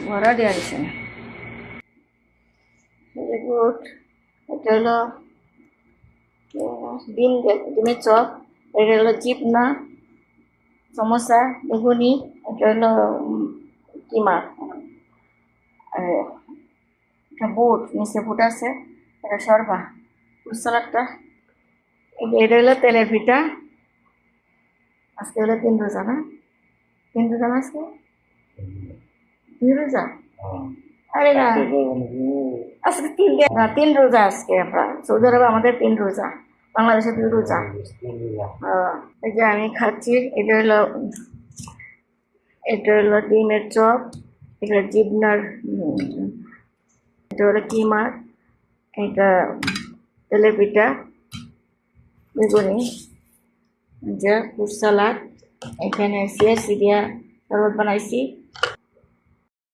ভরা দেওয়া দিছে গুড। এটা হলো ডিমের চপ, এটা হলো চিপনা, সমোসা, বেগুনি, এটা হলো কিমা, আর এটা বুট, নিচে বুট আছে, এটা সরবা, ফ্রুট সালাডটা, এটা হলো তেলের পিঠা। আজকে হলো 3 রোজা না? 3 রোজা না আজকে? 2 রোজা? আরে না, আজকে 3 না, 3 রোজা আজকে। আমরা সৌদি আরবে আমাদের 3 রোজা, বাংলাদেশে 2 রোজা। এই যে আমি খাচ্ছি, এটা হলো ডিমের চপ, এটা জিবনার, এটা হলো কিমার, এটা তেলের পিঠা, বেগুনি, যে ফ্রুট সালাড, এখানে সিয়াসি দিয়া শরবত বানাইছি,